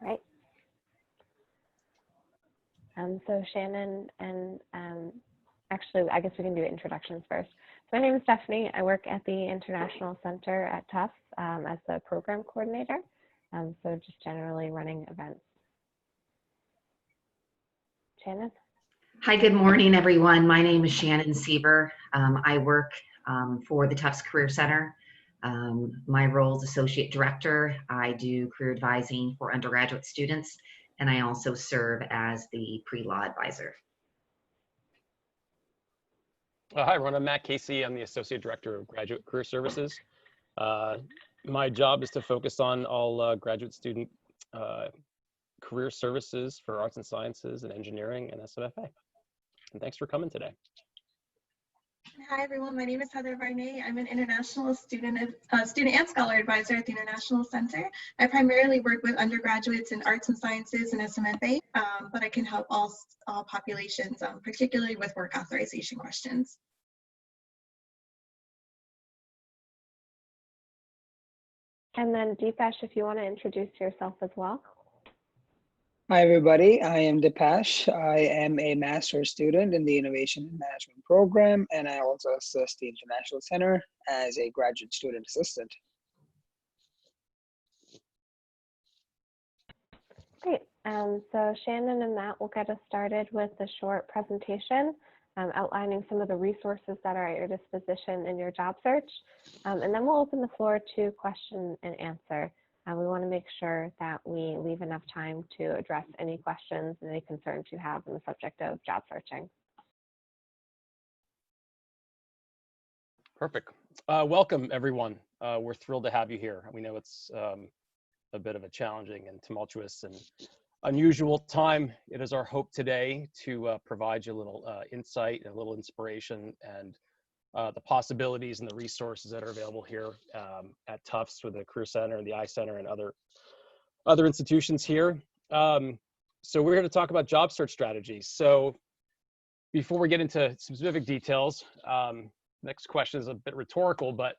Right. So Shannon and actually, I guess we can do introductions first. So my name is Stephanie. I work at the International Center at Tufts as the program coordinator. So just generally running events. Shannon? Hi, good morning, everyone. My name is Shannon Seaver. I work for the Tufts Career Center. My role is Associate Director. I do career advising for undergraduate students, and I also serve as the pre-law advisor. Hi, everyone. I'm Matt Casey. I'm the Associate Director of Graduate Career Services. My job is to focus on all graduate student career services for arts and sciences and engineering and SMFA. And thanks for coming today. Hi, everyone. My name is Heather Varney. I'm an international student and scholar advisor at the International Center. I primarily work with undergraduates in arts and sciences and SMFA, but I can help all populations, particularly with work authorization questions. And then Deepesh, if you want to introduce yourself as well. Hi, everybody. I am Deepesh. I am a master's student in the Innovation Management program, and I also assist the International Center as a graduate student assistant. Great. So Shannon and Matt will get us started with a short presentation outlining some of the resources that are at your disposition in your job search. And then we'll open the floor to question and answer. We want to make sure that we leave enough time to address any questions and any concerns you have on the subject of job searching. Perfect. Welcome, everyone. We're thrilled to have you here. We know it's a bit of a challenging and tumultuous and unusual time. It is our hope today to provide you a little insight and a little inspiration and the possibilities and the resources that are available here at Tufts with the Career Center and the iCenter and other institutions here. So we're here to talk about job search strategies. So before we get into specific details, next question is a bit rhetorical, but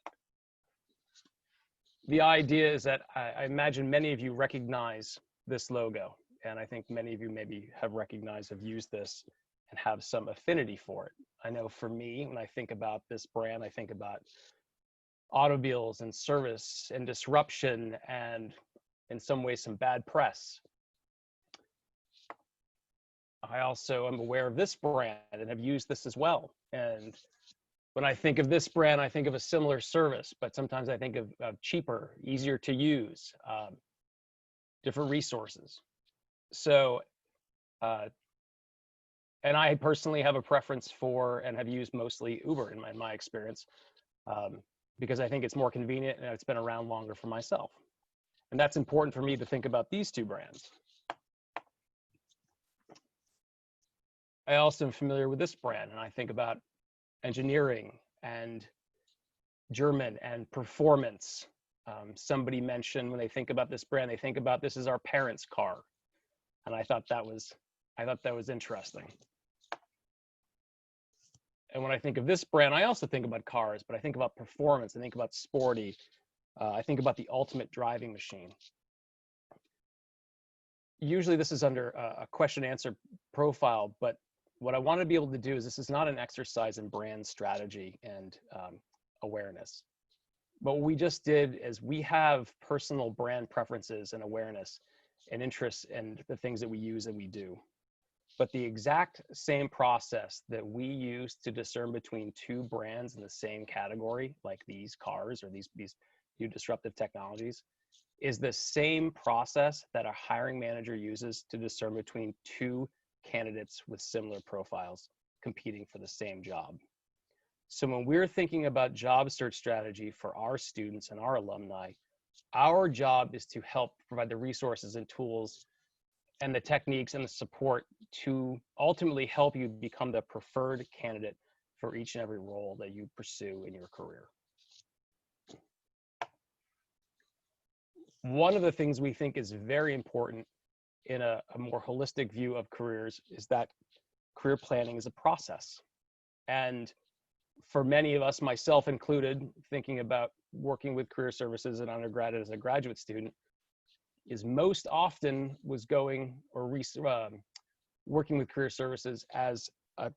the idea is that I imagine many of you recognize this logo, and I think many of you maybe have used this and have some affinity for it. I know for me, when I think about this brand, I think about automobiles and service and disruption and in some ways some bad press. I also am aware of this brand and have used this as well. And when I think of this brand, I think of a similar service, but sometimes I think of cheaper, easier to use, different resources. So, and I personally have a preference for and have used mostly Uber in my experience because I think it's more convenient and it's been around longer for myself. And that's important for me to think about these two brands. I also am familiar with this brand and I think about engineering and German and performance. Somebody mentioned when they think about this brand, they think about this as our parents' car. And I thought that was interesting. And when I think of this brand, I also think about cars, but I think about performance. I think about sporty. I think about the ultimate driving machine. Usually this is under a question answer profile, but what I want to be able to do is this is not an exercise in brand strategy and awareness. But what we just did is we have personal brand preferences and awareness and interests and the things that we use and we do. But the exact same process that we use to discern between two brands in the same category, like these cars or these new disruptive technologies, is the same process that a hiring manager uses to discern between two candidates with similar profiles competing for the same job. So when we're thinking about job search strategy for our students and our alumni, our job is to help provide the resources and tools and the techniques and the support to ultimately help you become the preferred candidate for each and every role that you pursue in your career. One of the things we think is very important in a more holistic view of careers is that career planning is a process. And for many of us, myself included, thinking about working with career services in undergrad as a graduate student, is most often was going or working with career services as a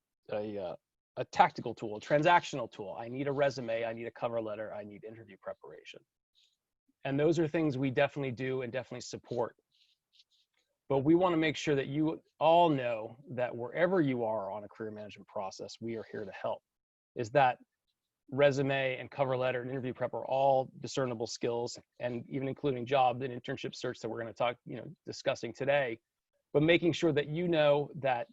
tactical tool, a transactional tool. I need a resume, I need a cover letter, I need interview preparation. And those are things we definitely do and definitely support. But we want to make sure that you all know that wherever you are on a career management process, we are here to help. Is that resume and cover letter and interview prep are all discernible skills, and even including job and internship search that we're going to talk, discussing today. But making sure that you know that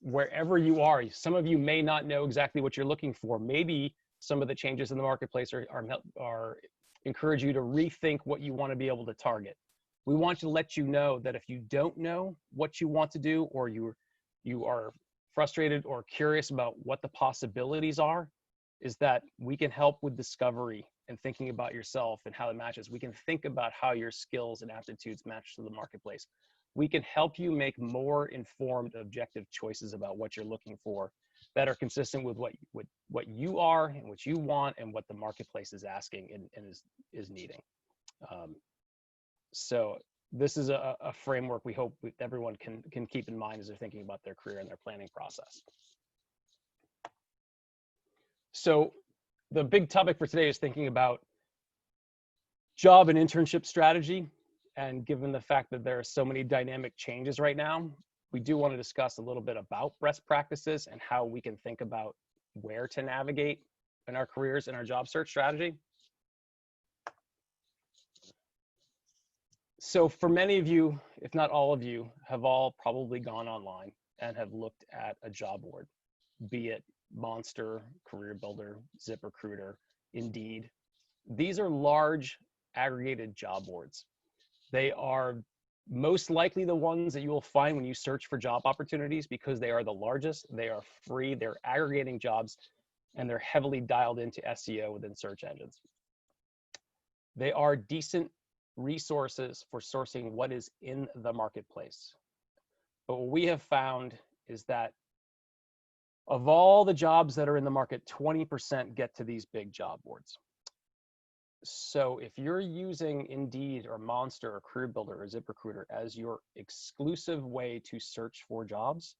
wherever you are, some of you may not know exactly what you're looking for. Maybe some of the changes in the marketplace are encourage you to rethink what you want to be able to target. We want to let you know that if you don't know what you want to do, or you are frustrated or curious about what the possibilities are, is that we can help with discovery and thinking about yourself and how it matches. We can think about how your skills and aptitudes match to the marketplace. We can help you make more informed, objective choices about what you're looking for that are consistent with what you are and what you want and what the marketplace is asking and is needing. So this is a framework we hope everyone can keep in mind as they're thinking about their career and their planning process. So the big topic for today is thinking about job and internship strategy. And given the fact that there are so many dynamic changes right now, we do want to discuss a little bit about best practices and how we can think about where to navigate in our careers and our job search strategy. So for many of you, if not all of you, have all probably gone online and have looked at a job board, be it Monster, Career Builder, ZipRecruiter, Indeed. These are large aggregated job boards. They are most likely the ones that you will find when you search for job opportunities because they are the largest, they are free, they're aggregating jobs, and they're heavily dialed into SEO within search engines. They are decent resources for sourcing what is in the marketplace. But what we have found is that of all the jobs that are in the market, 20% get to these big job boards. So if you're using Indeed or Monster or Career Builder or ZipRecruiter as your exclusive way to search for jobs,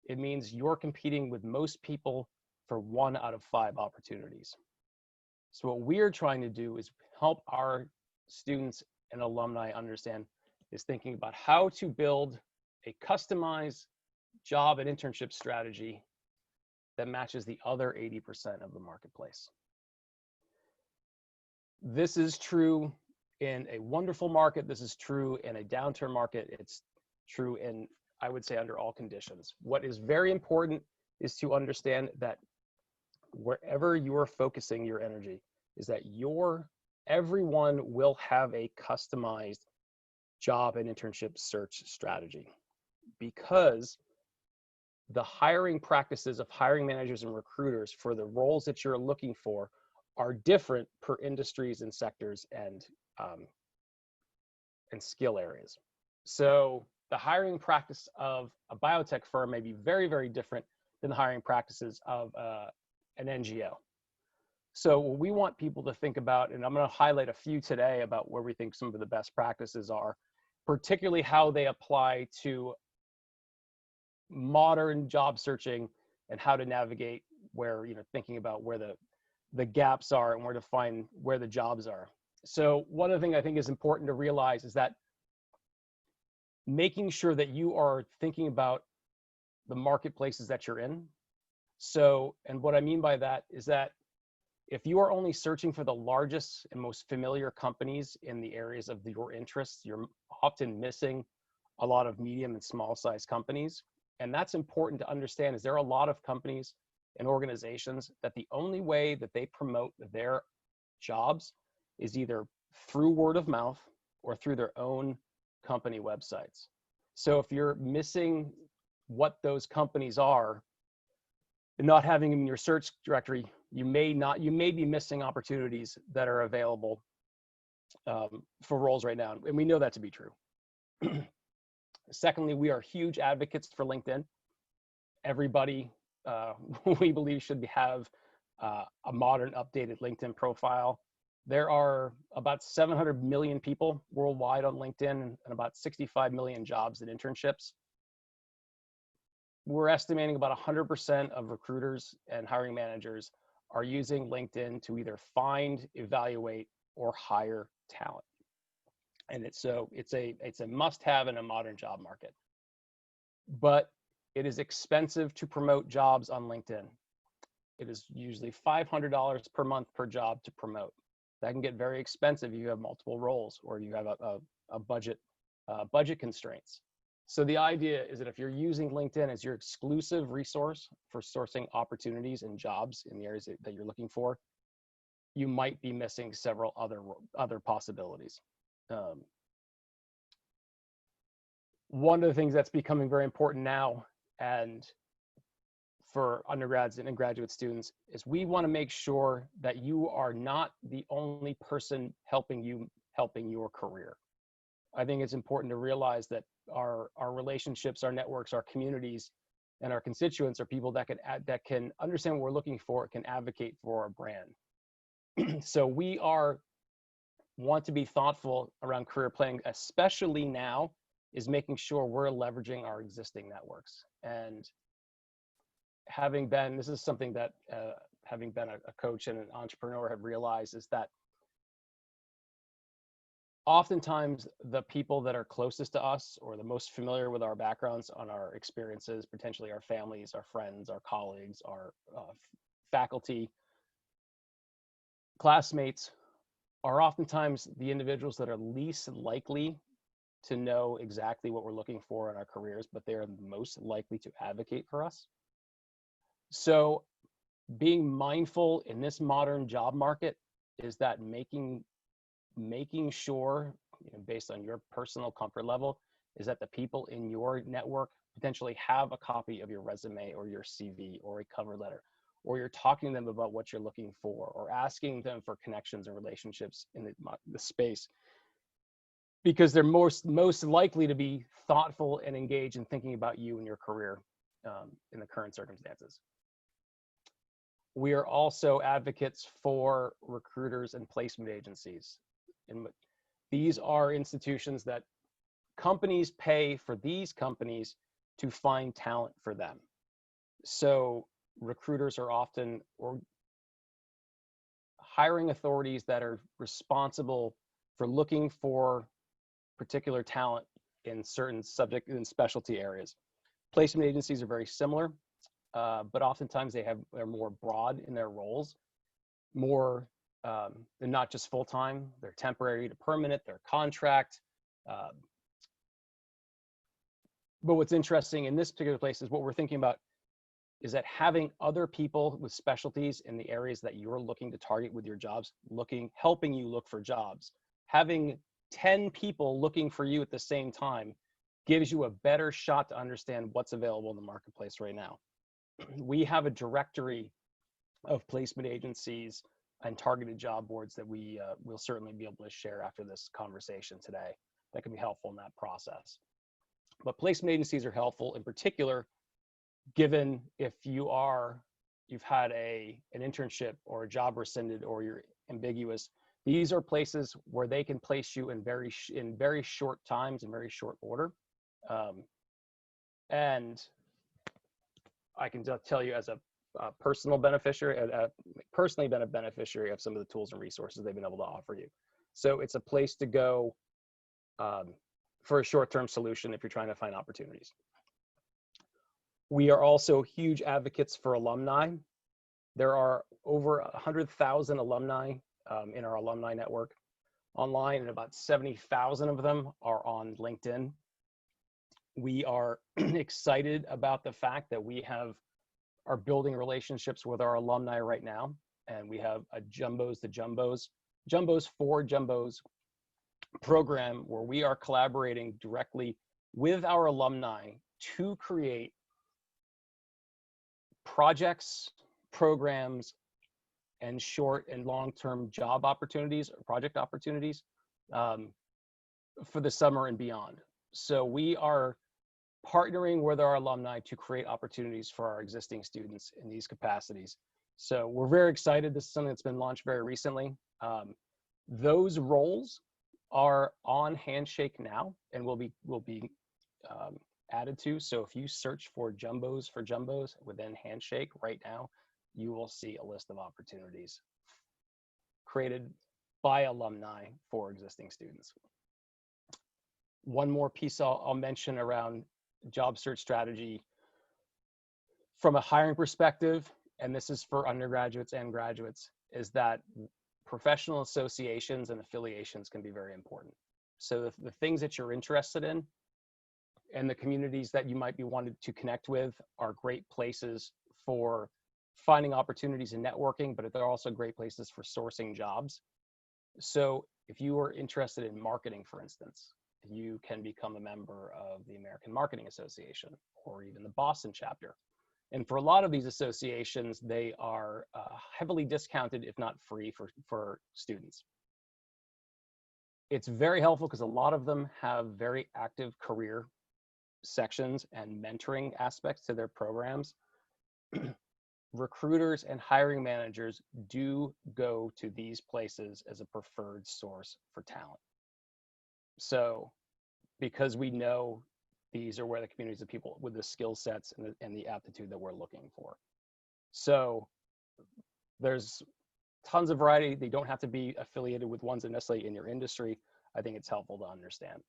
it means you're competing with most people for 1 out of 5 opportunities. So what we're trying to do is help our students and alumni understand is thinking about how to build a customized job and internship strategy that matches the other 80% of the marketplace. This is true in a wonderful market. This is true in a downturn market. It's true in, I would say, under all conditions. What is very important is to understand that wherever you are focusing your energy is that everyone will have a customized job and internship search strategy, because the hiring practices of hiring managers and recruiters for the roles that you're looking for are different per industries and sectors and skill areas. So the hiring practice of a biotech firm may be very, very different than the hiring practices of an NGO. So what we want people to think about, and I'm going to highlight a few today about where we think some of the best practices are, particularly how they apply to modern job searching and how to navigate where, thinking about where the gaps are and where to find where the jobs are. So one of the things I think is important to realize is that making sure that you are thinking about the marketplaces that you're in. So, and what I mean by that is that if you are only searching for the largest and most familiar companies in the areas of your interests, you're often missing a lot of medium and small size companies. And that's important to understand, is there are a lot of companies and organizations that the only way that they promote their jobs is either through word of mouth or through their own company websites. So if you're missing what those companies are and not having them in your search directory, you may be missing opportunities that are available for roles right now. And we know that to be true. Secondly, we are huge advocates for LinkedIn. Everybody, we believe, should have a modern, updated LinkedIn profile. There are about 700 million people worldwide on LinkedIn and about 65 million jobs and internships. We're estimating about 100% of recruiters and hiring managers are using LinkedIn to either find, evaluate, or hire talent. And it's a must-have in a modern job market. But it is expensive to promote jobs on LinkedIn. It is usually $500 per month per job to promote. That can get very expensive if you have multiple roles or you have a budget constraints. So the idea is that if you're using LinkedIn as your exclusive resource for sourcing opportunities and jobs in the areas that you're looking for, you might be missing several other possibilities. One of the things that's becoming very important now, and for undergrads and graduate students, is we want to make sure that you are not the only person helping your career. I think it's important to realize that our relationships, our networks, our communities, and our constituents are people that can understand what we're looking for, can advocate for our brand. So we want to be thoughtful around career planning, especially now, is making sure we're leveraging our existing networks. And this is something that having been a coach and an entrepreneur have realized, is that oftentimes the people that are closest to us or the most familiar with our backgrounds, on our experiences, potentially our families, our friends, our colleagues, our faculty, classmates, are oftentimes the individuals that are least likely to know exactly what we're looking for in our careers, but they are most likely to advocate for us. So being mindful in this modern job market is that making sure, based on your personal comfort level, is that the people in your network potentially have a copy of your resume or your CV or a cover letter, or you're talking to them about what you're looking for, or asking them for connections and relationships in the space, because they're most likely to be thoughtful and engaged in thinking about you and your career in the current circumstances. We are also advocates for recruiters and placement agencies. And these are institutions that companies pay for these companies to find talent for them. So recruiters are often hiring authorities that are responsible for looking for particular talent in certain subject and specialty areas. Placement agencies are very similar, but oftentimes they're more broad in their roles. They're not just full-time, they're temporary to permanent, they're contract. But what's interesting in this particular place is what we're thinking about is that having other people with specialties in the areas that you're looking to target with your jobs, helping you look for jobs, having 10 people looking for you at the same time gives you a better shot to understand what's available in the marketplace right now. We have a directory of placement agencies and targeted job boards that we will certainly be able to share after this conversation today that can be helpful in that process. But placement agencies are helpful in particular, given if you've had an internship or a job rescinded or you're ambiguous. These are places where they can place you in very short times, in very short order. And I can tell you as a personal beneficiary, personally been a beneficiary of some of the tools and resources they've been able to offer you. So it's a place to go for a short-term solution if you're trying to find opportunities. We are also huge advocates for alumni. There are over 100,000 alumni in our alumni network online, and about 70,000 of them are on LinkedIn. We are excited about the fact that we are building relationships with our alumni right now, and we have a Jumbos for Jumbos program where we are collaborating directly with our alumni to create projects, programs, and short and long-term job opportunities or project opportunities for the summer and beyond. So we are partnering with our alumni to create opportunities for our existing students in these capacities. So we're very excited. This is something that's been launched very recently. Those roles are on Handshake now and will be added to. So if you search for jumbos within Handshake right now, you will see a list of opportunities created by alumni for existing students. One more piece I'll mention around job search strategy from a hiring perspective, and this is for undergraduates and graduates, is that professional associations and affiliations can be very important. So the things that you're interested in and the communities that you might be wanting to connect with are great places for finding opportunities and networking, but they're also great places for sourcing jobs. So if you are interested in marketing, for instance, you can become a member of the American Marketing Association or even the Boston chapter. And for a lot of these associations, they are heavily discounted, if not free, for students. It's very helpful because a lot of them have very active career sections and mentoring aspects to their programs. Recruiters and hiring managers do go to these places as a preferred source for talent. So because we know these are where the communities of people with the skill sets and the aptitude that we're looking for. So there's tons of variety. They don't have to be affiliated with ones that necessarily in your industry. I think it's helpful to understand.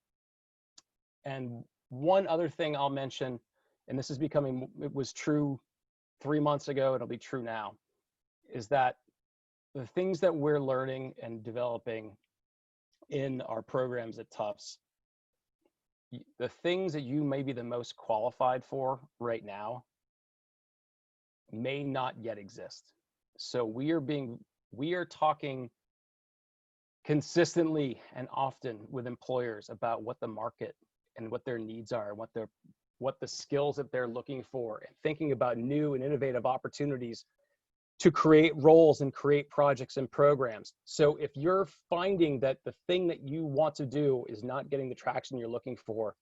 And one other thing I'll mention, and this is becoming, it was true 3 months ago, it'll be true now, is that the things that we're learning and developing in our programs at Tufts, the things that you may be the most qualified for right now may not yet exist. So we are talking consistently and often with employers about what the market and what their needs are, what the skills that they're looking for, and thinking about new and innovative opportunities to create roles and create projects and programs. So if you're finding that the thing that you want to do is not getting the traction you're looking for,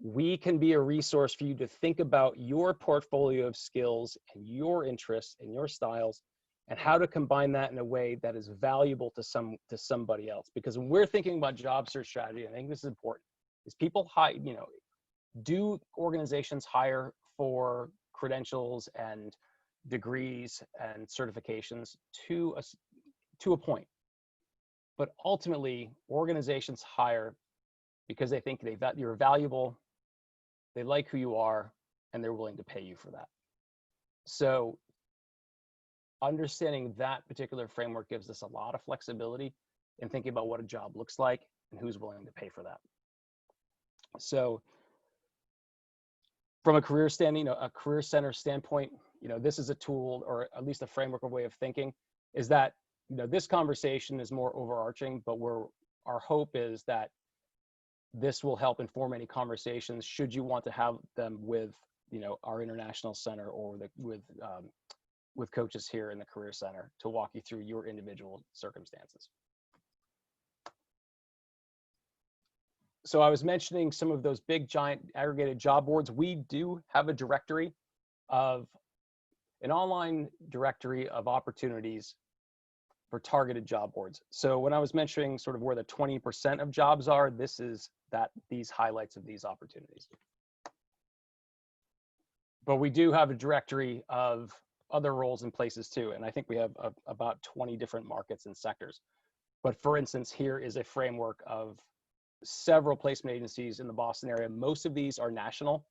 we can be a resource for you to think about your portfolio of skills and your interests and your styles and how to combine that in a way that is valuable to somebody else. Because when we're thinking about job search strategy, I think this is important, is people do organizations hire for credentials and degrees and certifications to a point, but ultimately organizations hire because they think you're valuable, they like who you are, and they're willing to pay you for that. So understanding that particular framework gives us a lot of flexibility in thinking about what a job looks like and who's willing to pay for that. So from a career center standpoint, this is a tool, or at least a framework or way of thinking, is that, this conversation is more overarching, but our hope is that this will help inform any conversations should you want to have them with, our international center or with coaches here in the Career Center to walk you through your individual circumstances. So I was mentioning some of those big, giant aggregated job boards. We do have a directory of an online directory of opportunities for targeted job boards. So when I was mentioning sort of where the 20% of jobs are, this is these highlights of these opportunities. But we do have a directory of other roles and places too. And I think we have about 20 different markets and sectors. But for instance, here is a framework of several placement agencies in the Boston area. Most of these are national,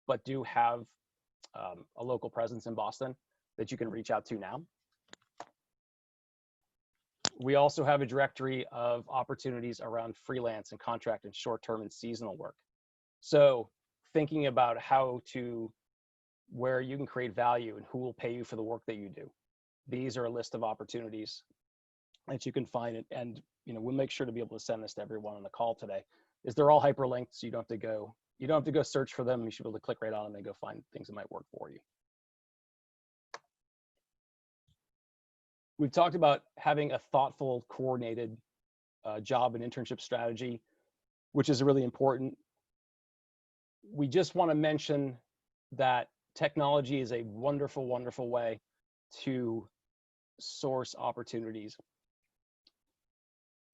but do have a local presence in Boston that you can reach out to now. We also have a directory of opportunities around freelance and contract and short-term and seasonal work. So thinking about where you can create value and who will pay you for the work that you do. These are a list of opportunities that you can find, and we'll make sure to be able to send this to everyone on the call today. They're all hyperlinked, so you don't have to go search for them. You should be able to click right on them and go find things that might work for you. We've talked about having a thoughtful, coordinated job and internship strategy, which is really important. We just want to mention that technology is a wonderful, wonderful way to source opportunities.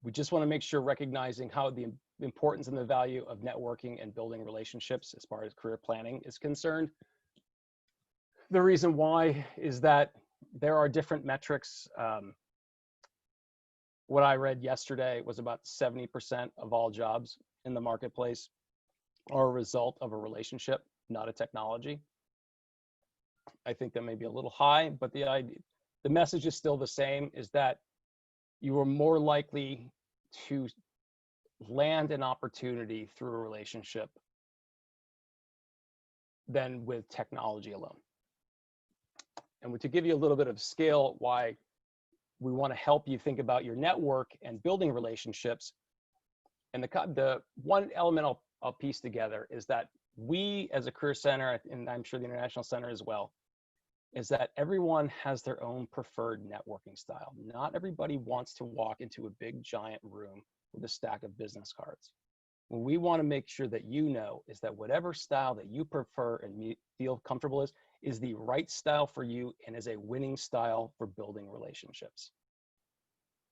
We just want to make sure recognizing how the importance and the value of networking and building relationships as far as career planning is concerned. The reason why is that there are different metrics. What I read yesterday was about 70% of all jobs in the marketplace are a result of a relationship, not a technology. I think that may be a little high, but the message is still the same, is that you are more likely to land an opportunity through a relationship than with technology alone. And to give you a little bit of scale why we want to help you think about your network and building relationships, and the one element I'll piece together is that we as a career center, and I'm sure the International Center as well, is that everyone has their own preferred networking style. Not everybody wants to walk into a big giant room with a stack of business cards. What we want to make sure that you know is that whatever style that you prefer and feel comfortable is the right style for you and is a winning style for building relationships.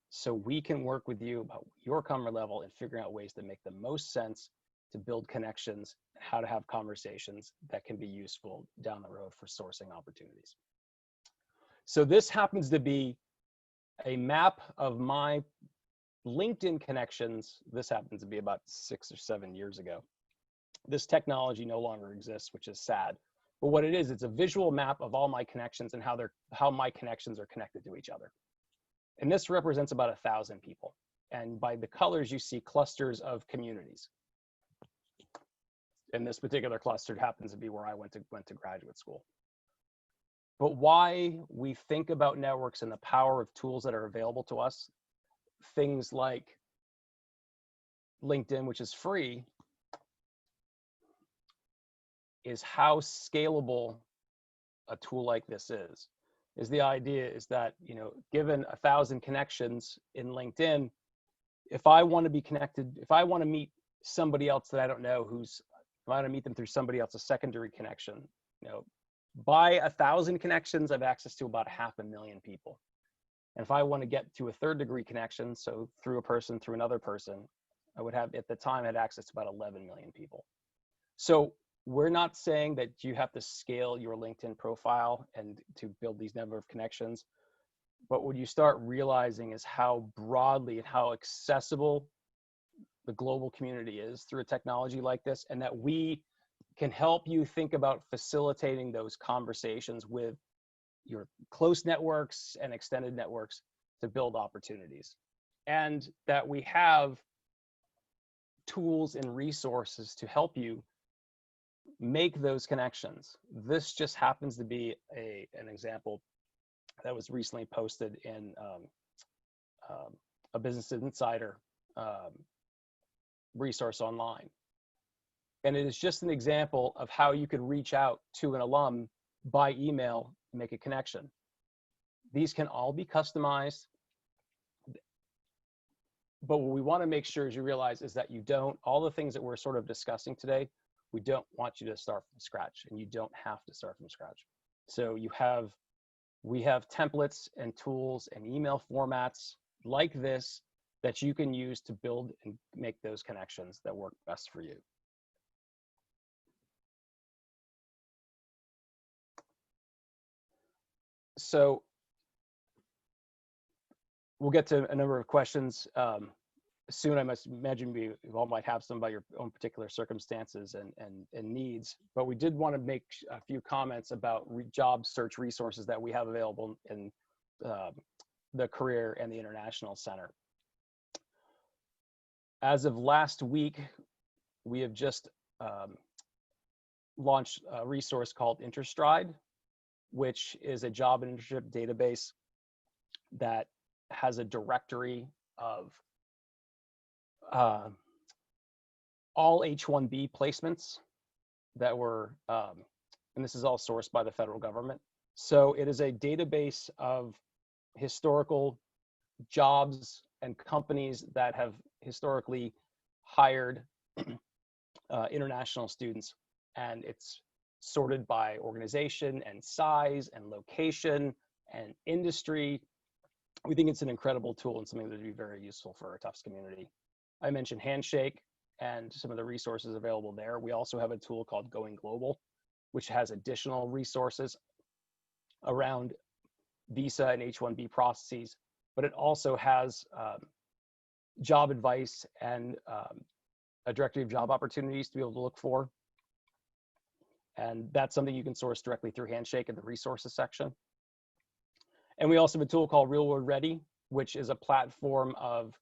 So we can work with you about your comfort level and figuring out ways that make the most sense to build connections, how to have conversations that can be useful down the road for sourcing opportunities. So this happens to be a map of my LinkedIn connections. This happens to be about 6 or 7 years ago. This technology no longer exists, which is sad. But what it is, it's a visual map of all my connections and how my connections are connected to each other. And this represents about 1,000 people. And by the colors, you see clusters of communities. And this particular cluster happens to be where I went to graduate school. But why we think about networks and the power of tools that are available to us, things like LinkedIn, which is free, is how scalable a tool like this is the idea is that, given 1,000 connections in LinkedIn, if I want to be connected, if I want to meet somebody else that I don't know if I want to meet them through somebody else's secondary connection, by 1,000 connections, I have access to about 500,000 people. And if I want to get to a third degree connection, so through a person, through another person, I would have, at the time, I had access to about 11 million people. So we're not saying that you have to scale your LinkedIn profile and to build these network of connections, but what you start realizing is how broadly and how accessible the global community is through a technology like this, and that we can help you think about facilitating those conversations with your close networks and extended networks to build opportunities. And that we have tools and resources to help you make those connections. This just happens to be an example that was recently posted in a Business Insider resource online. And it is just an example of how you could reach out to an alum by email, make a connection. These can all be customized. But what we want to make sure is you realize is that all the things that we're sort of discussing today, we don't want you to start from scratch, and you don't have to start from scratch. So we have templates and tools and email formats like this that you can use to build and make those connections that work best for you. So we'll get to a number of questions soon. I must imagine we all might have some about your own particular circumstances and needs, but we did want to make a few comments about job search resources that we have available in the Career and the International Center. As of last week, we have just launched a resource called InterStride, which is a job and internship database that has a directory of all H-1B placements that were, and this is all sourced by the federal government. So it is a database of historical jobs and companies that have historically hired international students, and it's sorted by organization and size and location and industry we think it's an incredible tool and something that would be very useful for our Tufts community. I mentioned Handshake and some of the resources available there. We also have a tool called Going Global, which has additional resources around visa and H-1B processes, but it also has job advice and a directory of job opportunities to be able to look for. And that's something you can source directly through Handshake in the resources section. And we also have a tool called Real World Ready, which is a platform of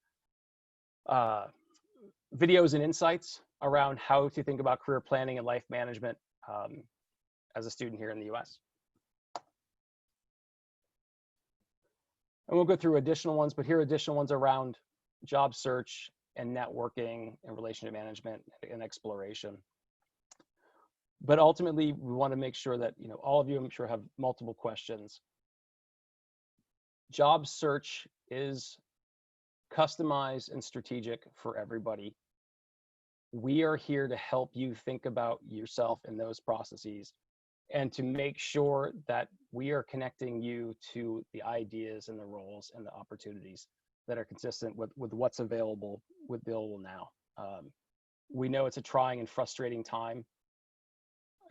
videos and insights around how to think about career planning and life management as a student here in the US. And we'll go through additional ones, but here are additional ones around job search and networking and relationship management and exploration. But ultimately, we want to make sure that, you know, all of you, I'm sure, have multiple questions. Job search is customized and strategic for everybody. We are here to help you think about yourself in those processes and to make sure that we are connecting you to the ideas and the roles and the opportunities that are consistent with what's available now. We know it's a trying and frustrating time.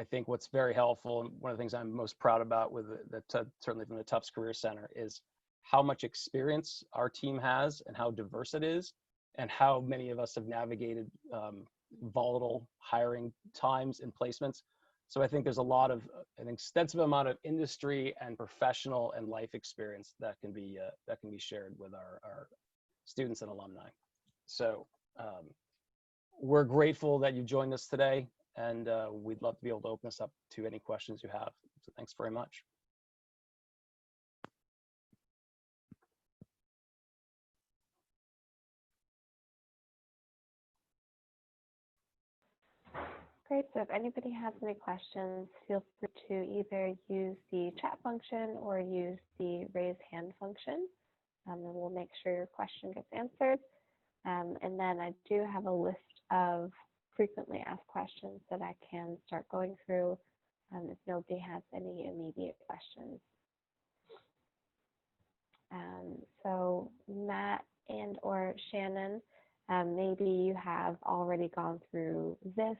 I think what's very helpful, and one of the things I'm most proud about with certainly from the Tufts Career Center, is how much experience our team has and how diverse it is, and how many of us have navigated volatile hiring times and placements. So I think there's a lot of an extensive amount of industry and professional and life experience that can be shared with our students and alumni. So we're grateful that you joined us today, and we'd love to be able to open this up to any questions you have. So thanks very much. Great, so if anybody has any questions, feel free to either use the chat function or use the raise hand function, and we'll make sure your question gets answered. And then I do have a list of frequently asked questions that I can start going through if nobody has any immediate questions. So Matt and or Shannon, maybe you have already gone through this,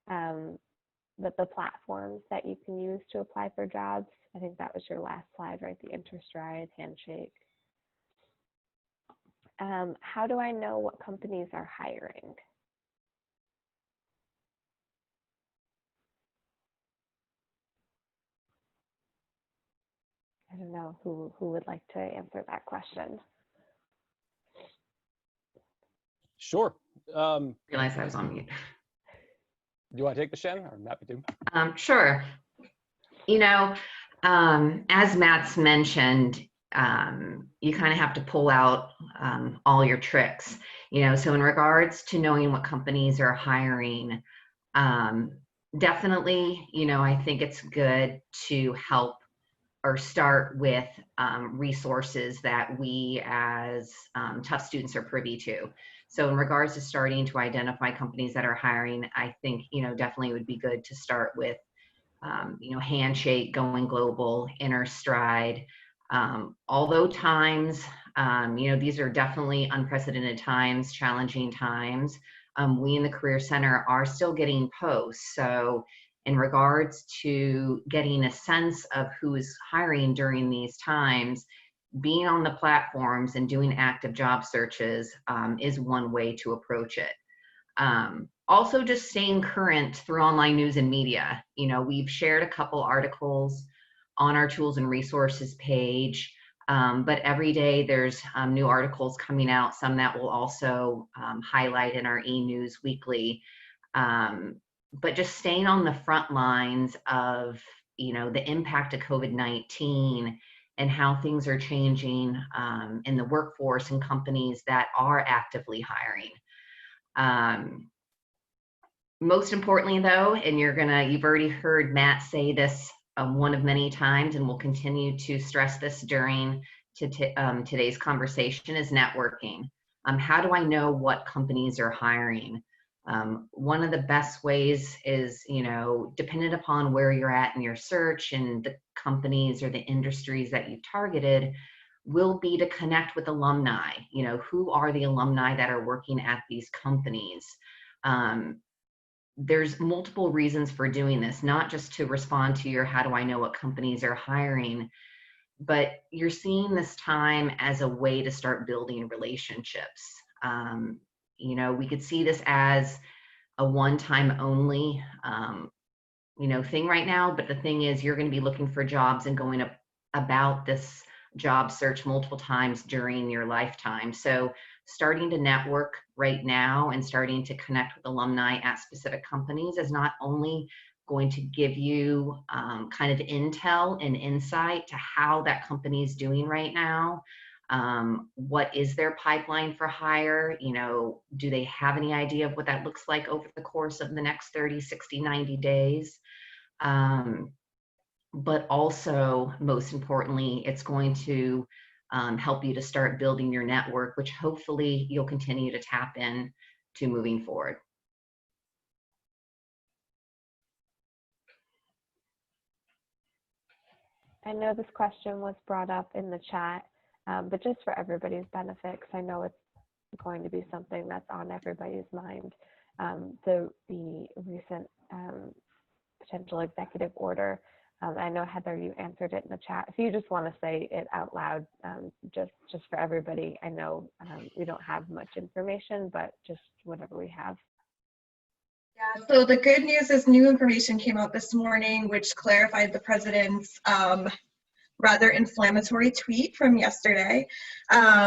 but the platforms that you can use to apply for jobs. I think that was your last slide, right? The InterStride, Handshake. How do I know what companies are hiring? I don't know who would like to answer that question. Sure. Realize I was on mute. Do you want to take the Shannon, or I'm happy to? Sure. You know, as Matt's mentioned, you kind of have to pull out all your tricks. You know, so in regards to knowing what companies are hiring, definitely, you know, I think it's good to help or start with resources that we as Tufts students are privy to. So in regards to starting to identify companies that are hiring, I think, you know, definitely would be good to start with, you know, Handshake, Going Global, InterStride. Although times, you know, these are definitely unprecedented times, challenging times. We in the Career Center are still getting posts. So in regards to getting a sense of who is hiring during these times, being on the platforms and doing active job searches is one way to approach it. Also, just staying current through online news and media. You know, we've shared a couple articles on our tools and resources page, but every day there's new articles coming out, some that we'll also highlight in our e-news weekly. But just staying on the front lines of, you know, the impact of COVID-19 and how things are changing in the workforce and companies that are actively hiring. Most importantly though, and you've already heard Matt say this one of many times, and we'll continue to stress this during today's conversation, is networking. How do I know what companies are hiring? One of the best ways is, you know, dependent upon where you're at in your search and the companies or the industries that you've targeted, will be to connect with alumni. You know, who are the alumni that are working at these companies? There's multiple reasons for doing this, not just to respond to your how do I know what companies are hiring, but you're seeing this time as a way to start building relationships. You know, we could see this as a one-time only, you know, thing right now, but the thing is you're going to be looking for jobs and going about this job search multiple times during your lifetime. So starting to network right now and starting to connect with alumni at specific companies is not only going to give you kind of intel and insight to how that company is doing right now. What is their pipeline for hire? You know, do they have any idea of what that looks like over the course of the next 30, 60, 90 days? But also, most importantly, it's going to help you to start building your network, which hopefully you'll continue to tap in to moving forward. I know this question was brought up in the chat, but just for everybody's benefit, because I know it's going to be something that's on everybody's mind. The recent potential executive order. I know, Heather, you answered it in the chat. If you just want to say it out loud, just for everybody, I know we don't have much information, but just whatever we have. Yeah, so the good news is new information came out this morning, which clarified the president's rather inflammatory tweet from yesterday,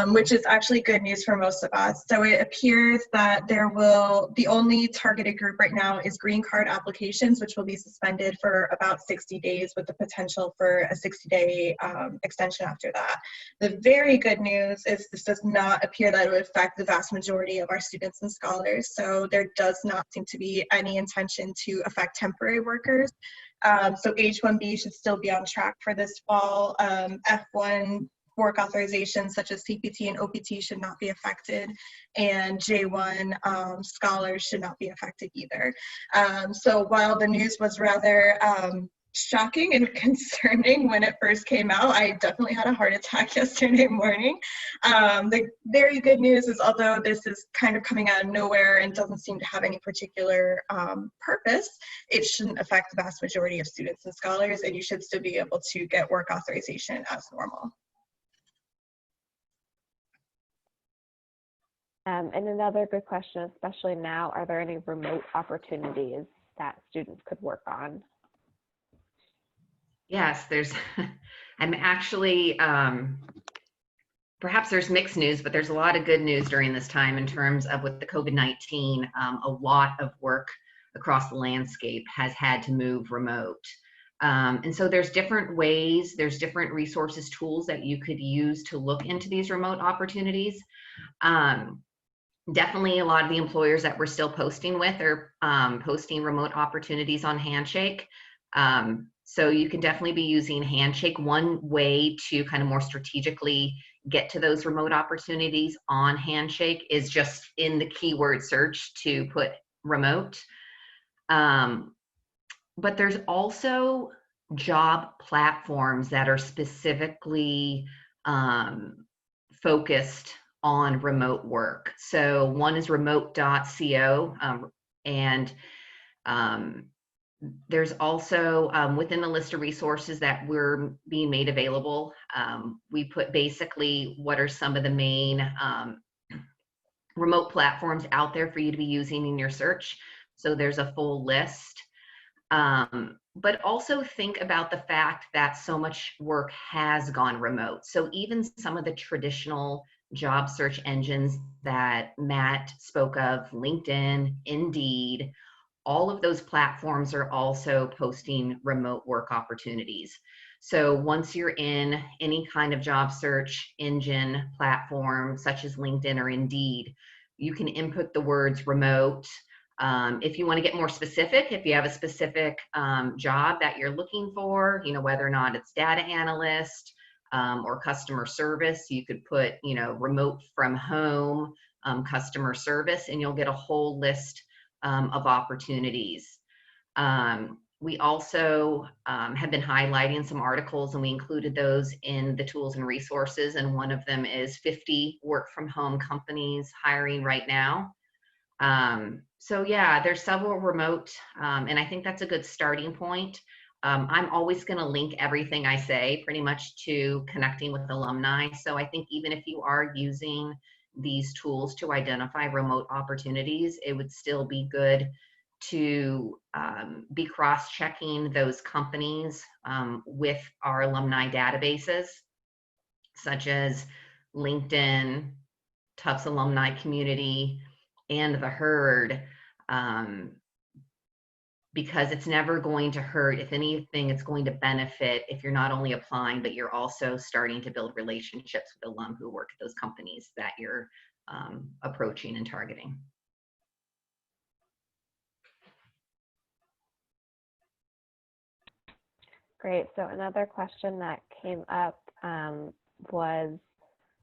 which is actually good news for most of us. So it appears that the only targeted group right now is green card applications, which will be suspended for about 60 days with the potential for a 60-day extension after that. The very good news is this does not appear that it would affect the vast majority of our students and scholars. So there does not seem to be any intention to affect temporary workers. So H-1B should still be on track for this fall. F-1 work authorizations such as CPT and OPT should not be affected, and J-1 scholars should not be affected either. So while the news was rather shocking and concerning when it first came out, I definitely had a heart attack yesterday morning. The very good news is, although this is kind of coming out of nowhere and doesn't seem to have any particular purpose, it shouldn't affect the vast majority of students and scholars, and you should still be able to get work authorization as normal. And another good question, especially now, are there any remote opportunities that students could work on? Yes, I'm actually, perhaps there's mixed news, but there's a lot of good news during this time in terms of with the COVID-19, a lot of work across the landscape has had to move remote. And so there's different ways, there's different resources, tools that you could use to look into these remote opportunities. Definitely a lot of the employers that we're still posting with are posting remote opportunities on Handshake. So you can definitely be using Handshake. One way to kind of more strategically get to those remote opportunities on Handshake is just in the keyword search to put remote. But there's also job platforms that are specifically focused on remote work. So one is remote.co, and there's also within the list of resources that we're being made available, we put basically what are some of the main remote platforms out there for you to be using in your search. So there's a full list. But also think about the fact that so much work has gone remote. So even some of the traditional job search engines that Matt spoke of, LinkedIn, Indeed, all of those platforms are also posting remote work opportunities. So once you're in any kind of job search engine platform, such as LinkedIn or Indeed, you can input the words remote. If you want to get more specific, if you have a specific job that you're looking for, you know, whether or not it's data analyst or customer service, you could put, you know, remote from home customer service, and you'll get a whole list of opportunities. We also have been highlighting some articles, and we included those in the tools and resources. And one of them is 50 work from home companies hiring right now. So yeah, there's several remote, and I think that's a good starting point. I'm always going to link everything I say pretty much to connecting with alumni. So I think even if you are using these tools to identify remote opportunities, it would still be good to be cross-checking those companies with our alumni databases, such as LinkedIn, Tufts Alumni Community, and the Herd, because it's never going to hurt. If anything, it's going to benefit if you're not only applying, but you're also starting to build relationships with alum who work at those companies that you're approaching and targeting. Great. So another question that came up was,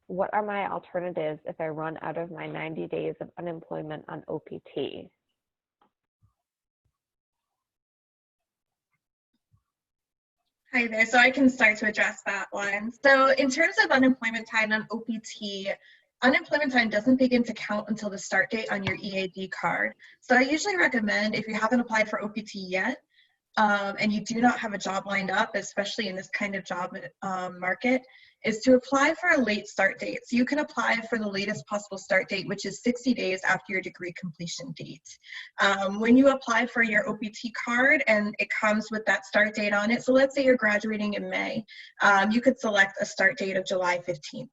what are my alternatives if I run out of my 90 days of unemployment on OPT? Hi there, so I can start to address that one. So in terms of unemployment time on OPT, unemployment time doesn't begin to count until the start date on your EAD card. So I usually recommend, if you haven't applied for OPT yet, and you do not have a job lined up, especially in this kind of job market, is to apply for a late start date. So you can apply for the latest possible start date, which is 60 days after your degree completion date. When you apply for your OPT card and it comes with that start date on it, so let's say you're graduating in May, you could select a start date of July 15th.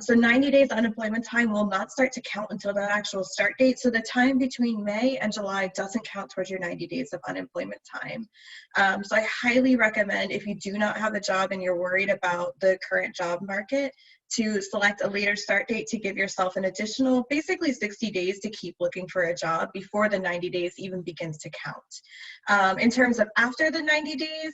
So 90 days unemployment time will not start to count until that actual start date. So the time between May and July doesn't count towards your 90 days of unemployment time. So I highly recommend, if you do not have a job and you're worried about the current job market, to select a later start date to give yourself an additional basically 60 days to keep looking for a job before the 90 days even begins to count. In terms of after the 90 days,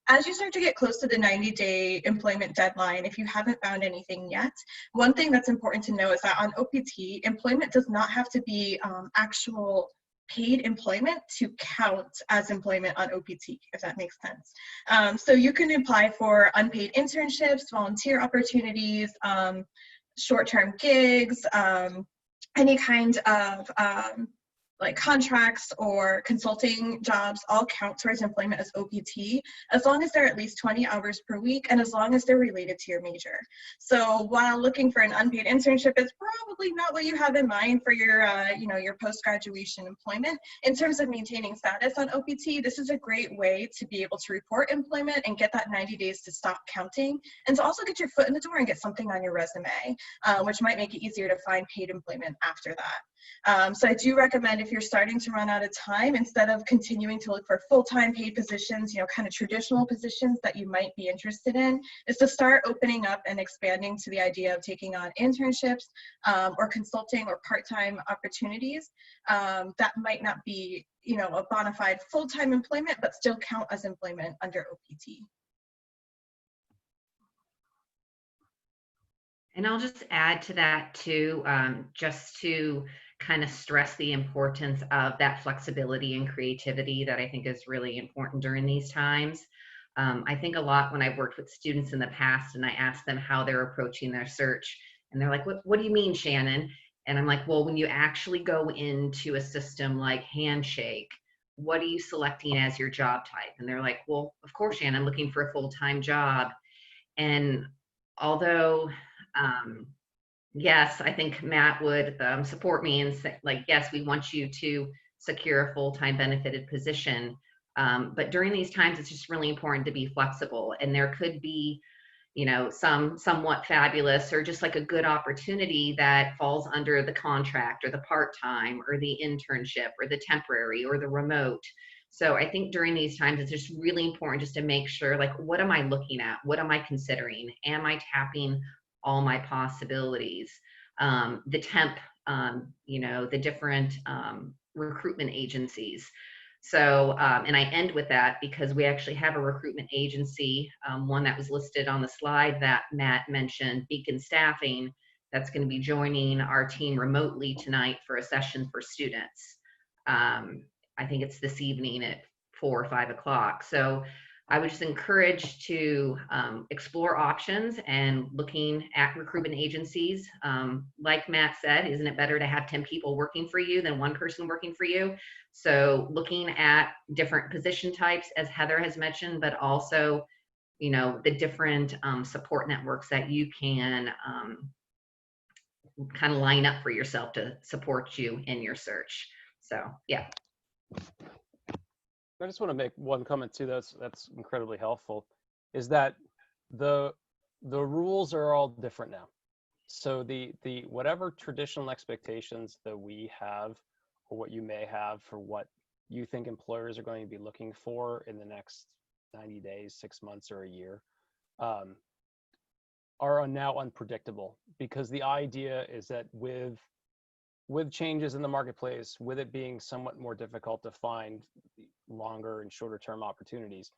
as you start to get close to the 90-day employment deadline, if you haven't found anything yet, one thing that's important to know is that on OPT, employment does not have to be actual paid employment to count as employment on OPT, if that makes sense. So you can apply for unpaid internships, volunteer opportunities, short-term gigs, any kind of like contracts or consulting jobs all count towards employment as OPT, as long as they're at least 20 hours per week and as long as they're related to your major. So while looking for an unpaid internship is probably not what you have in mind for your, your post-graduation employment, in terms of maintaining status on OPT, this is a great way to be able to report employment and get that 90 days to stop counting, and to also get your foot in the door and get something on your resume, which might make it easier to find paid employment after that. So I do recommend, if you're starting to run out of time, instead of continuing to look for full-time paid positions, kind of traditional positions that you might be interested in, is to start opening up and expanding to the idea of taking on internships or consulting or part-time opportunities that might not be, a bona fide full-time employment, but still count as employment under OPT. And I'll just add to that too, just to kind of stress the importance of that flexibility and creativity that I think is really important during these times. I think a lot when I've worked with students in the past and I ask them how they're approaching their search, and they're like, what do you mean, Shannon? And I'm like, well, when you actually go into a system like Handshake, what are you selecting as your job type? And they're like, well, of course, Shannon, I'm looking for a full-time job. And although, yes, I think Matt would support me and say, like, yes, we want you to secure a full-time benefited position. But during these times, it's just really important to be flexible. And there could be, some somewhat fabulous or just like a good opportunity that falls under the contract or the part-time or the internship or the temporary or the remote. So I think during these times, it's just really important just to make sure, like, what am I looking at? What am I considering? Am I tapping all my possibilities? The temp, the different recruitment agencies. So, and I end with that because we actually have a recruitment agency, one that was listed on the slide that Matt mentioned, Beacon Staffing, that's going to be joining our team remotely tonight for a session for students. I think it's this evening at 4 or 5 o'clock. So I would just encourage to explore options and looking at recruitment agencies. Like Matt said, isn't it better to have 10 people working for you than one person working for you? So looking at different position types, as Heather has mentioned, but also, you know, the different support networks that you can kind of line up for yourself to support you in your search. So yeah. I just want to make one comment too. That's incredibly helpful. Is that the rules are all different now. So the whatever traditional expectations that we have, or what you may have for what you think employers are going to be looking for in the next 90 days, 6 months, or a year, are now unpredictable, because the idea is that with changes in the marketplace, with it being somewhat more difficult to find longer and shorter term opportunities,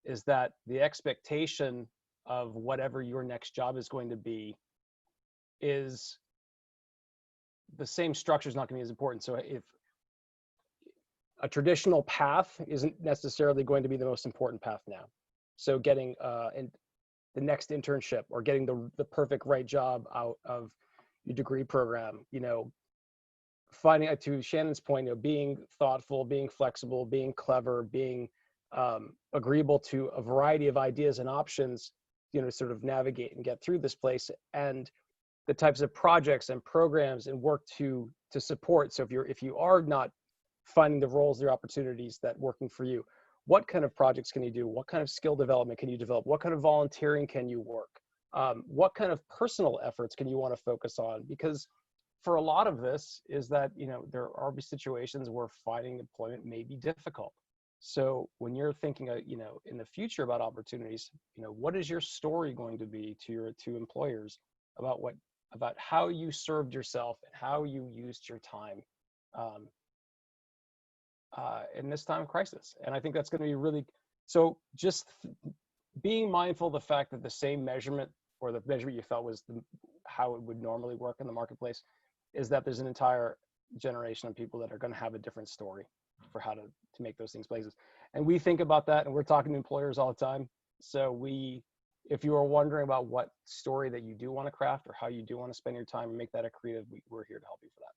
is that the expectation of whatever your next job is going to be is the same structure is not going to be as important. So if a traditional path isn't necessarily going to be the most important path now, so getting the next internship or getting the perfect right job out of your degree program, you know, finding, to Shannon's point, you know, being thoughtful, being flexible, being clever, being agreeable to a variety of ideas and options, you know, sort of navigate and get through this place, and the types of projects and programs and work to support. So if you are not finding the roles, the opportunities that working for you, what kind of projects can you do? What kind of skill development can you develop? What kind of volunteering can you work? What kind of personal efforts can you want to focus on? Because for a lot of this is that, you know, there are situations where finding employment may be difficult. So when you're thinking, you know, in the future about opportunities, you know, what is your story going to be to employers about how you served yourself and how you used your time in this time of crisis? And I think that's going to be really, so just being mindful of the fact that the same measurement, or the measurement you felt was how it would normally work in the marketplace, is that there's an entire generation of people that are going to have a different story for how to make those things places. And we think about that, and we're talking to employers all the time. So if you are wondering about what story that you do want to craft or how you do want to spend your time and make that a creative, we're here to help you for that.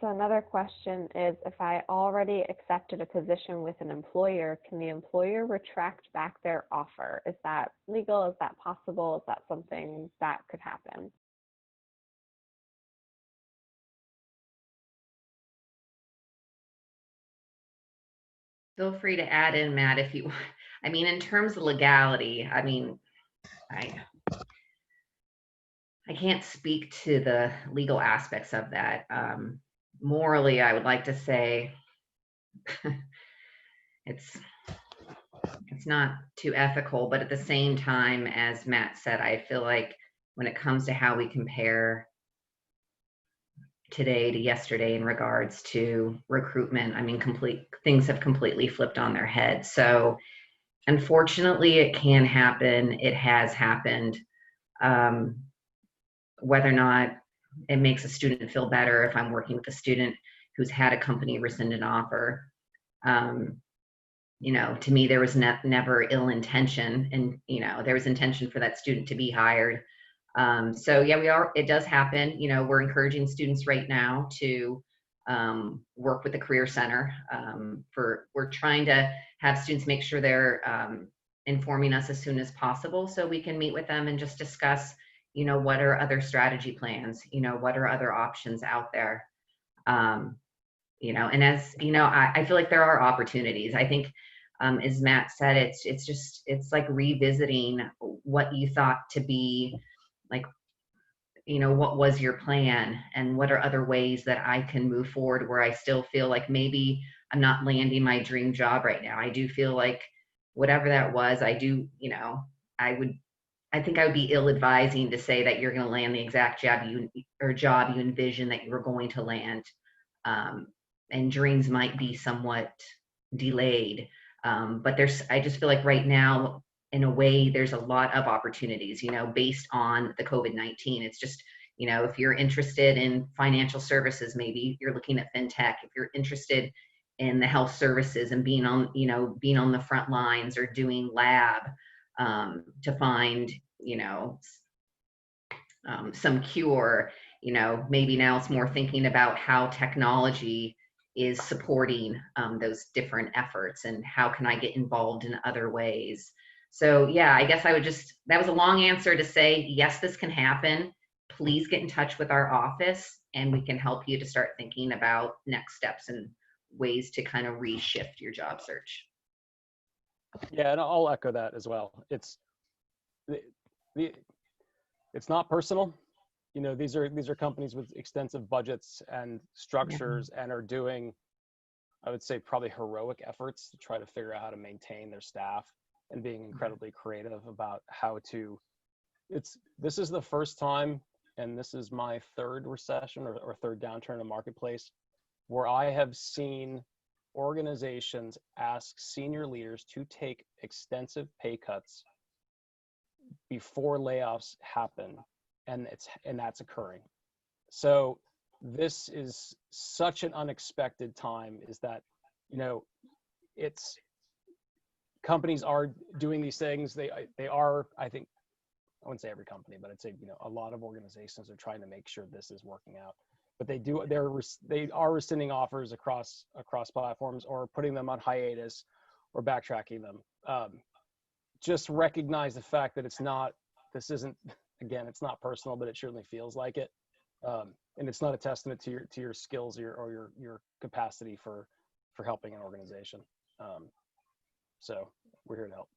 So another question is, if I already accepted a position with an employer, can the employer retract back their offer? Is that legal? Is that possible? Is that something that could happen? Feel free to add in, Matt, if you, I mean, in terms of legality, I mean, I can't speak to the legal aspects of that. Morally, I would like to say it's not too ethical, but at the same time, as Matt said, I feel like when it comes to how we compare today to yesterday in regards to recruitment, I mean, things have completely flipped on their head. So unfortunately, it can happen. It has happened. Whether or not it makes a student feel better, if I'm working with a student who's had a company rescind an offer, you know, to me, there was never ill intention, and, you know, there was intention for that student to be hired. So yeah, it does happen. You know, we're encouraging students right now to work with the Career Center. We're trying to have students make sure they're informing us as soon as possible so we can meet with them and just discuss, you know, what are other strategy plans, you know, what are other options out there. You know, and as you know, I feel like there are opportunities. I think, as Matt said, it's like revisiting what you thought to be, like, you know, what was your plan and what are other ways that I can move forward where I still feel like maybe I'm not landing my dream job right now. I do feel like whatever that was, I do, you know, I think I would be ill-advising to say that you're going to land the exact job you envision that you were going to land. And dreams might be somewhat delayed. But I just feel like right now, in a way, there's a lot of opportunities, you know, based on the COVID-19. It's just, if you're interested in financial services, maybe you're looking at fintech. If you're interested in the health services and being on the front lines or doing lab to find, some cure, maybe now it's more thinking about how technology is supporting those different efforts and how can I get involved in other ways. So yeah, I guess that was a long answer to say, yes, this can happen. Please get in touch with our office and we can help you to start thinking about next steps and ways to kind of reshift your job search. Yeah, and I'll echo that as well. It's not personal. These are companies with extensive budgets and structures and are doing, I would say, probably heroic efforts to try to figure out how to maintain their staff and being incredibly creative about how to. This is the first time, and this is my third recession or third downturn in the marketplace, where I have seen organizations ask senior leaders to take extensive pay cuts before layoffs happen, and that's occurring. So this is such an unexpected time, is that it's companies are doing these things. They are, I think, I wouldn't say every company, but I'd say a lot of organizations are trying to make sure this is working out. But they are rescinding offers across platforms or putting them on hiatus or backtracking them. Just recognize the fact that it's not personal, but it certainly feels like it. And it's not a testament to your skills or your capacity for helping an organization. So we're here to help.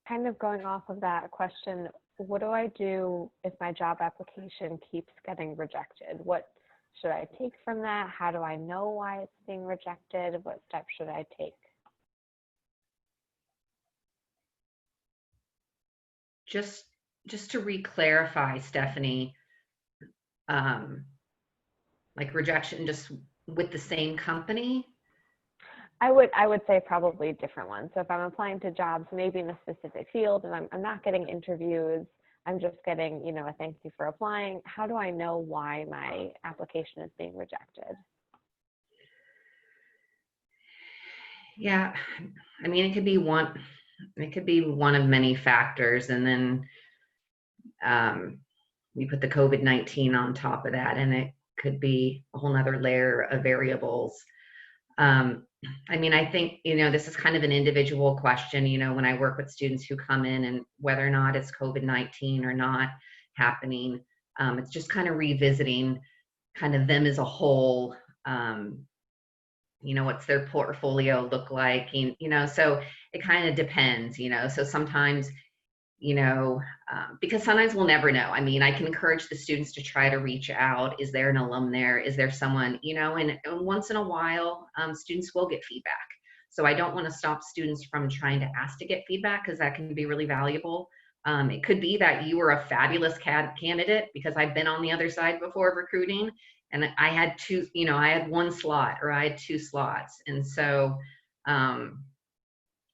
Kind of going off of that question, what do I do if my job application keeps getting rejected? What should I take from that? How do I know why it's being rejected? What steps should I take? Just to re-clarify, Stephanie, like rejection just with the same company? I would say probably different ones. So if I'm applying to jobs, maybe in a specific field, and I'm not getting interviews, I'm just getting, a thank you for applying. How do I know why my application is being rejected? Yeah, I mean, it could be one of many factors, and then we put the COVID-19 on top of that, and it could be a whole nother layer of variables. I mean, I think, this is kind of an individual question, when I work with students who come in, and whether or not it's COVID-19 or not happening, it's just kind of revisiting kind of them as a whole, what's their portfolio look like, so it kind of depends, so sometimes, because sometimes we'll never know. I mean, I can encourage the students to try to reach out. Is there an alum there? Is there someone, and once in a while, students will get feedback. So I don't want to stop students from trying to ask to get feedback, because that can be really valuable. It could be that you were a fabulous candidate, because I've been on the other side before of recruiting, and I had I had one slot, or I had two slots. And so,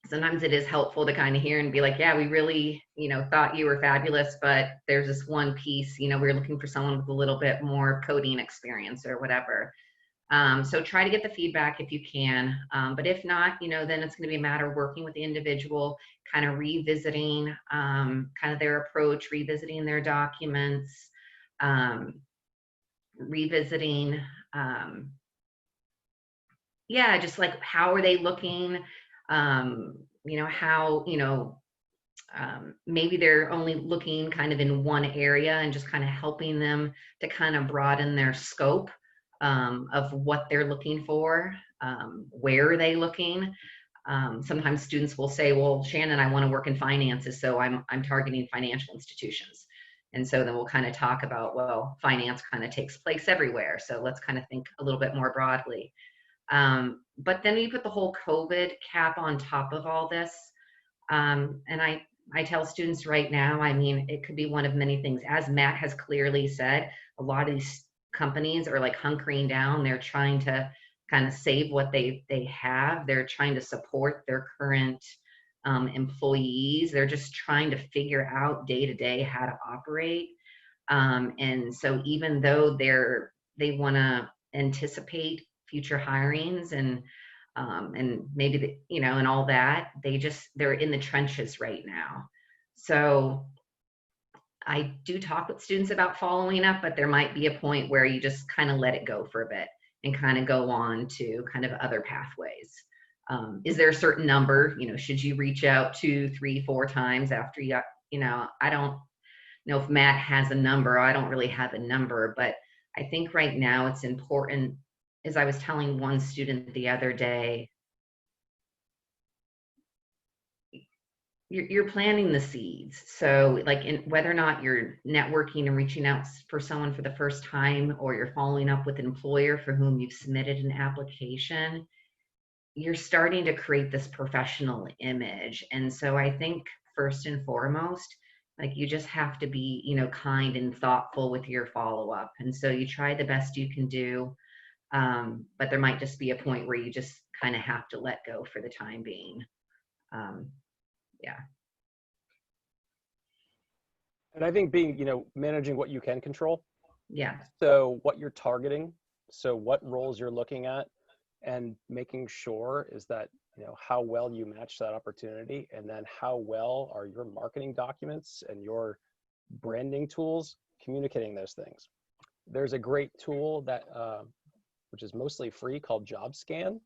sometimes it is helpful to kind of hear and be like, yeah, we really, thought you were fabulous, but there's this one piece, we're looking for someone with a little bit more coding experience or whatever. So try to get the feedback if you can. But if not, then it's going to be a matter of working with the individual, kind of revisiting kind of their approach, revisiting their documents, revisiting, just like, how are they looking? How, maybe they're only looking kind of in one area, and just kind of helping them to kind of broaden their scope of what they're looking for. Where are they looking? Sometimes students will say, well, Shannon, I want to work in finances, so I'm targeting financial institutions. And so then we'll kind of talk about, well, finance kind of takes place everywhere, so let's kind of think a little bit more broadly. But then you put the whole COVID cap on top of all this. And I tell students right now, I mean, it could be one of many things. As Matt has clearly said, a lot of these companies are like hunkering down. They're trying to kind of save what they have. They're trying to support their current employees. They're just trying to figure out day to day how to operate. And so even though they want to anticipate future hirings and maybe and all that, they're in the trenches right now. So I do talk with students about following up, but there might be a point where you just kind of let it go for a bit and kind of go on to kind of other pathways. Is there a certain number? Should you reach out 2, 3, 4 times after I don't know if Matt has a number. I don't really have a number, but I think right now it's important. As I was telling one student the other day, you're planting the seeds. So like whether or not you're networking and reaching out for someone for the first time, or you're following up with an employer for whom you've submitted an application, you're starting to create this professional image. And so I think first and foremost, like you just have to be, kind and thoughtful with your follow-up. And so you try the best you can do, but there might just be a point where you just kind of have to let go for the time being. Yeah. And I think managing what you can control. Yeah. So what you're targeting, so what roles you're looking at, and making sure is that, how well you match that opportunity, and then how well are your marketing documents and your branding tools communicating those things. There's a great tool that, which is mostly free, called JobScan,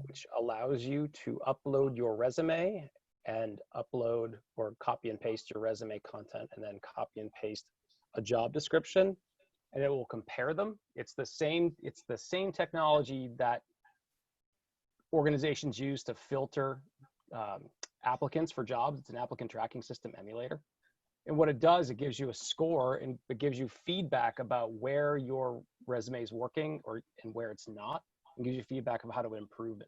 which allows you to upload your resume and upload or copy and paste your resume content, and then copy and paste a job description, and it will compare them. It's the same technology that organizations use to filter applicants for jobs. It's an applicant tracking system emulator. And what it does, it gives you a score, and it gives you feedback about where your resume is working and where it's not, and gives you feedback of how to improve it.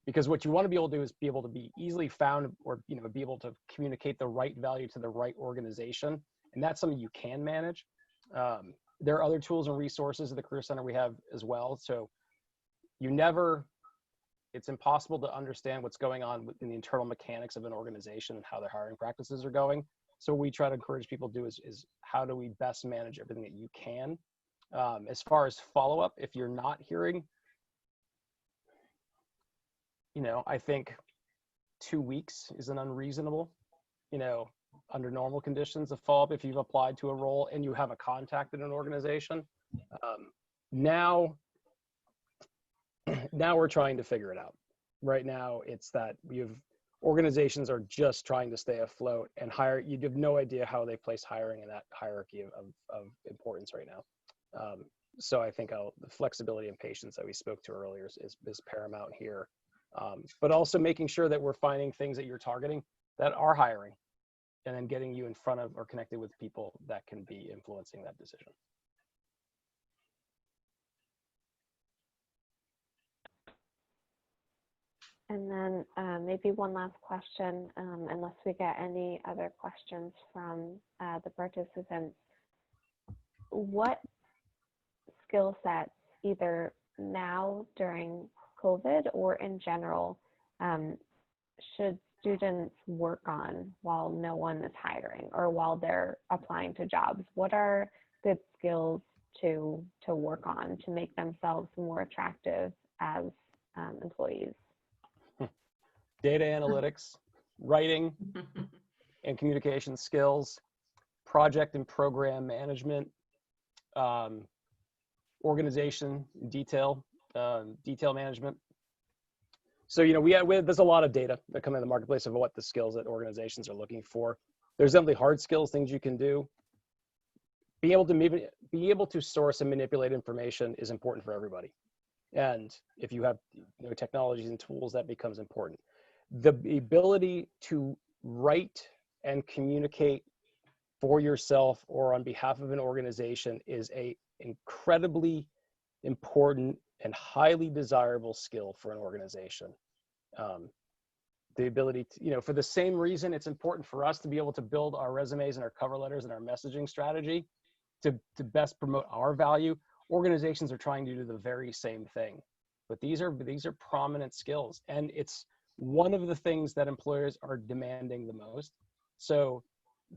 Because what you want to be able to do is be able to be easily found, or be able to communicate the right value to the right organization. And that's something you can manage. There are other tools and resources at the Career Center we have as well. So it's impossible to understand what's going on in the internal mechanics of an organization and how their hiring practices are going. So what we try to encourage people to do is how do we best manage everything that you can. As far as follow-up, if you're not hearing, I think 2 weeks isn't unreasonable, under normal conditions of follow-up if you've applied to a role and you have a contact in an organization. Now we're trying to figure it out. Right now, it's that organizations are just trying to stay afloat and hire. You have no idea how they place hiring in that hierarchy of importance right now. So I think the flexibility and patience that we spoke to earlier is paramount here. But also making sure that we're finding things that you're targeting that are hiring, and then getting you in front of or connected with people that can be influencing that decision. And then maybe one last question, unless we get any other questions from the participants. What skill sets, either now during COVID or in general, should students work on while no one is hiring or while they're applying to jobs? What are good skills to work on to make themselves more attractive as employees? Data analytics, writing and communication skills, project and program management, organization, detail management. So, there's a lot of data that come in the marketplace of what the skills that organizations are looking for. There's definitely hard skills, things you can do. Be able to source and manipulate information is important for everybody. And if you have technologies and tools, that becomes important. The ability to write and communicate for yourself or on behalf of an organization is a incredibly important and highly desirable skill for an organization. The ability to, for the same reason it's important for us to be able to build our resumes and our cover letters and our messaging strategy to best promote our value, organizations are trying to do the very same thing. But these are prominent skills, and it's one of the things that employers are demanding the most. So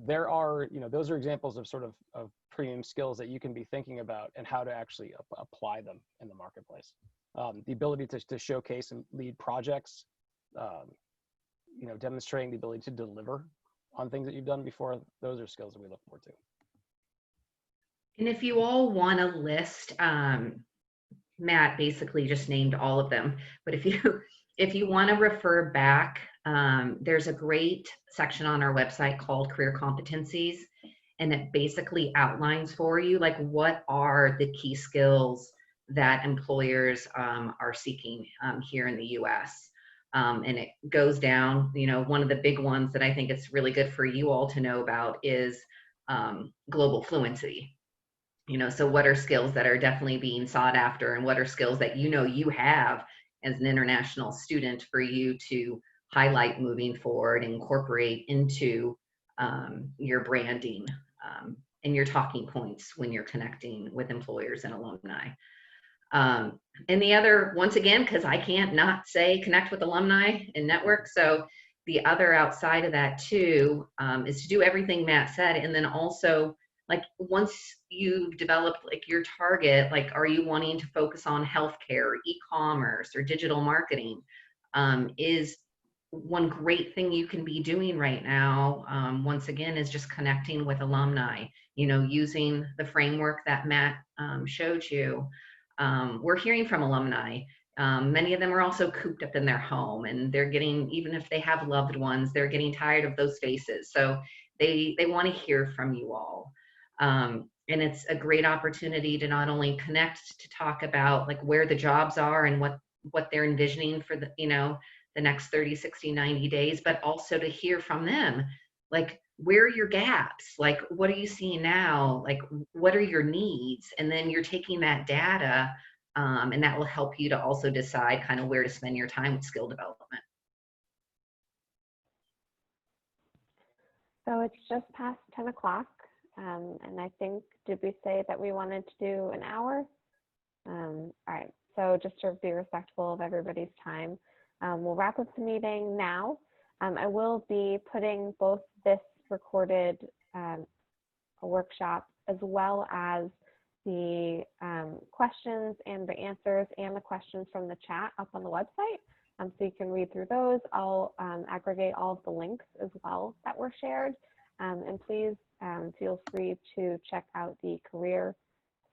there are, those are examples of sort of premium skills that you can be thinking about and how to actually apply them in the marketplace. The ability to showcase and lead projects, demonstrating the ability to deliver on things that you've done before, those are skills that we look forward to. And if you all want to list, Matt basically just named all of them, but if you want to refer back, there's a great section on our website called Career Competencies, and it basically outlines for you like what are the key skills that employers are seeking here in the US. And it goes down, one of the big ones that I think it's really good for you all to know about is global fluency. So what are skills that are definitely being sought after, and what are skills that you have as an international student for you to highlight moving forward, incorporate into your branding and your talking points when you're connecting with employers and alumni. And the other, once again, because I can't not say connect with alumni and network. So the other outside of that too is to do everything Matt said. And then also, like, once you've developed like your target, like, are you wanting to focus on healthcare, e-commerce, or digital marketing? Is one great thing you can be doing right now, once again, is just connecting with alumni, using the framework that Matt showed you. We're hearing from alumni. Many of them are also cooped up in their home, and they're getting, even if they have loved ones, they're getting tired of those faces. So they want to hear from you all. And it's a great opportunity to not only connect, to talk about like where the jobs are and what they're envisioning for the, the next 30, 60, 90 days, but also to hear from them, like, where are your gaps? Like, what are you seeing now? Like, what are your needs? And then you're taking that data, and that will help you to also decide kind of where to spend your time with skill development. So it's just past 10 o'clock. And I think, did we say that we wanted to do an hour? All right, so just to be respectful of everybody's time, we'll wrap up the meeting now. I will be putting both this recorded workshop as well as the questions and the answers and the questions from the chat up on the website. So you can read through those. I'll aggregate all of the links as well that were shared. And please feel free to check out the Career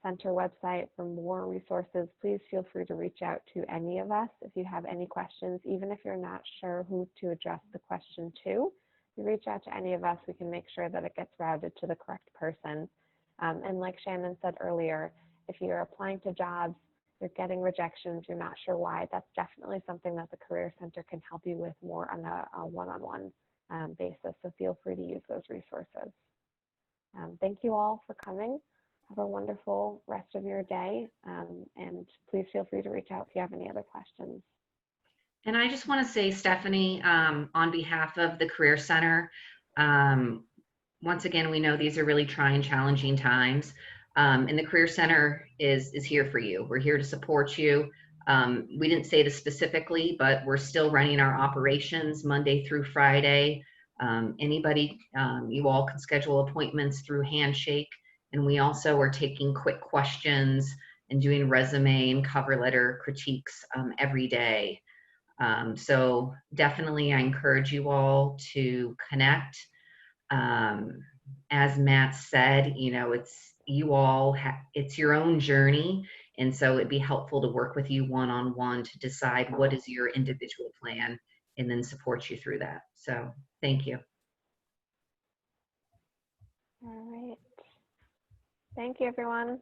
Center website for more resources. Please feel free to reach out to any of us if you have any questions, even if you're not sure who to address the question to. If you reach out to any of us, we can make sure that it gets routed to the correct person. And like Shannon said earlier, if you're applying to jobs, you're getting rejections, you're not sure why, that's definitely something that the Career Center can help you with more on a one-on-one basis. So feel free to use those resources. Thank you all for coming. Have a wonderful rest of your day. And please feel free to reach out if you have any other questions. And I just want to say, Stephanie, on behalf of the Career Center, once again, we know these are really trying, challenging times. And the Career Center is here for you. We're here to support you. We didn't say this specifically, but we're still running our operations Monday through Friday. Anybody, you all can schedule appointments through Handshake. And we also are taking quick questions and doing resume and cover letter critiques every day. So definitely I encourage you all to connect. As Matt said, it's you all, it's your own journey. And so it'd be helpful to work with you one-on-one to decide what is your individual plan and then support you through that. So thank you. All right. Thank you, everyone.